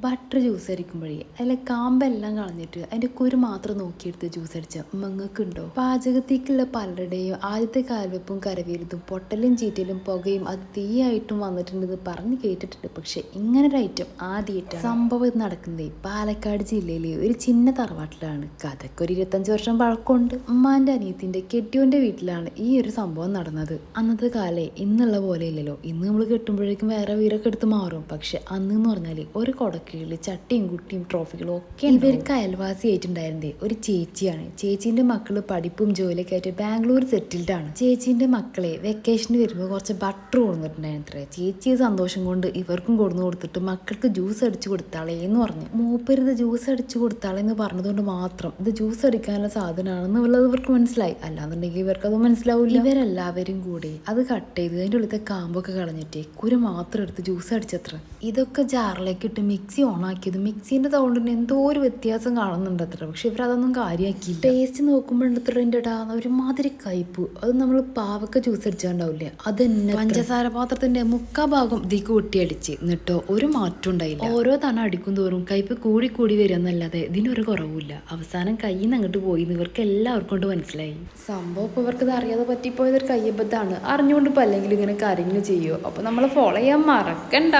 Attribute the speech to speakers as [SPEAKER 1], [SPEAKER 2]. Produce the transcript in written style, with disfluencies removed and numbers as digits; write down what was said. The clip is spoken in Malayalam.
[SPEAKER 1] ബട്ടർ ജ്യൂസ് അടിക്കുമ്പോഴേ അതിലെ കാമ്പെല്ലാം കളഞ്ഞിട്ട് അതിൻ്റെ കുരു മാത്രം നോക്കിയെടുത്ത് ജ്യൂസ് അടിച്ച മങ്ങൾക്കുണ്ടോ? പാചകത്തേക്കുള്ള പലരുടെയും ആദ്യത്തെ കാൽവെപ്പും കരവേലതും പൊട്ടലും ചീറ്റലും പുകയും അത് തീയായിട്ടും വന്നിട്ടുണ്ടെന്ന് പറഞ്ഞ് കേട്ടിട്ടുണ്ട്. പക്ഷെ ഇങ്ങനൊരു ഐറ്റം ആദ്യമായിട്ടാണ്. സംഭവം ഇത് നടക്കുന്നത് പാലക്കാട് ജില്ലയിലെ ഒരു ചിന്ന തറവാട്ടിലാണ്. കഥയ്ക്ക് ഒരു 25 വർഷം പഴക്കമുണ്ട്. ഉമ്മാൻ്റെ അനിയത്തിൻ്റെ കെട്ടിയോൻ്റെ വീട്ടിലാണ് ഈ ഒരു സംഭവം നടന്നത്. അന്നത്തെ കാലേ ഇന്നുള്ള പോലെ ഇല്ലല്ലോ. ഇന്ന് നമ്മൾ കെട്ടുമ്പോഴേക്കും വേറെ വീരൊക്കെ എടുത്ത് മാറും. പക്ഷെ അന്ന് എന്ന് പറഞ്ഞാൽ ഒരു കൊടക്കീഴിൽ ചട്ടിയും കുട്ടിയും ട്രോഫികളും ഒക്കെ. ഇവർക്ക് അയൽവാസിയായിട്ടുണ്ടായിരുന്നത് ഒരു ചേച്ചിയാണ്. ചേച്ചീൻ്റെ മക്കള് പഠിപ്പും ജോലിയൊക്കെ ആയിട്ട് ബാംഗ്ലൂർ സെറ്റിൽഡ് ആണ്. ചേച്ചീൻ്റെ മക്കളെ വെക്കേഷന് വരുമ്പോൾ കുറച്ച് ബട്ടർ കൊടുത്തിട്ടുണ്ടായിരുന്നത്രേ. ചേച്ചി സന്തോഷം കൊണ്ട് ഇവർക്കും കൊടുന്നു കൊടുത്തിട്ട് മക്കൾക്ക് ജ്യൂസ് അടിച്ചു കൊടുത്താളേ എന്ന് പറഞ്ഞു. മൂപ്പര് ജ്യൂസ് അടിച്ചു കൊടുത്താളെ എന്ന് പറഞ്ഞതുകൊണ്ട് മാത്രം ഇത് ജ്യൂസ് അടിക്കാനുള്ള സാധനമാണെന്നുള്ളത് ഇവർക്ക് മനസ്സിലായി. അല്ലാന്നുണ്ടെങ്കിൽ ഇവർക്കത് മനസ്സിലാവില്ല. ഇവരെല്ലാവരും കൂടി അത് കട്ട് ചെയ്ത് അതിൻ്റെ ഉള്ളിലത്തെ കാമ്പൊക്കെ കളഞ്ഞിട്ട് കുരു മാത്രം എടുത്ത് ജ്യൂസ് അടിച്ചത്ര. ഇതൊക്കെ ജാറിലേക്ക് ഇട്ട് മിക്സി ഓണാക്കിയത് മിക്സീൻ്റെ സൗണ്ടിന് എന്തോ ഒരു വ്യത്യാസം കാണുന്നുണ്ട് അത്ര. പക്ഷെ ഇവരതൊന്നും കാര്യമാക്കിയില്ല. ടേസ്റ്റ് നോക്കുമ്പോഴത്തെ ഒരുമാതിരി കയ്പ്. അത് നമ്മൾ പാവക്ക ജ്യൂസ് അടിച്ചാണ്ടാവില്ലേ, അത് തന്നെ പഞ്ചസാര പാത്രത്തിന്റെ 3/4 ഭാഗം ഇതിക്ക് കൊട്ടിയടിച്ച്. എന്നിട്ടോ ഒരു മാറ്റം ഉണ്ടായില്ല. ഓരോ തവണ അടിക്കും തോറും കയ്പ് കൂടി കൂടി വരികയെന്നല്ലാതെ ഇതിനൊരു കുറവില്ല. അവസാനം കയ്യിൽ നിന്ന് അങ്ങോട്ട് പോയി ഇവർക്ക് എല്ലാവർക്കും കൊണ്ട് മനസ്സിലായി. സംഭവം ഇപ്പോൾ ഇവർക്ക് ഇത് അറിയാതെ പറ്റിപ്പോയതൊരു കയ്യബദ്ധാണ്. അറിഞ്ഞുകൊണ്ട് ഇപ്പോൾ അല്ലെങ്കിൽ ഇങ്ങനെ കാര്യങ്ങൾ ചെയ്യുമോ. അപ്പോൾ നമ്മൾ ഫോളോ ചെയ്യാൻ മറക്കണ്ട.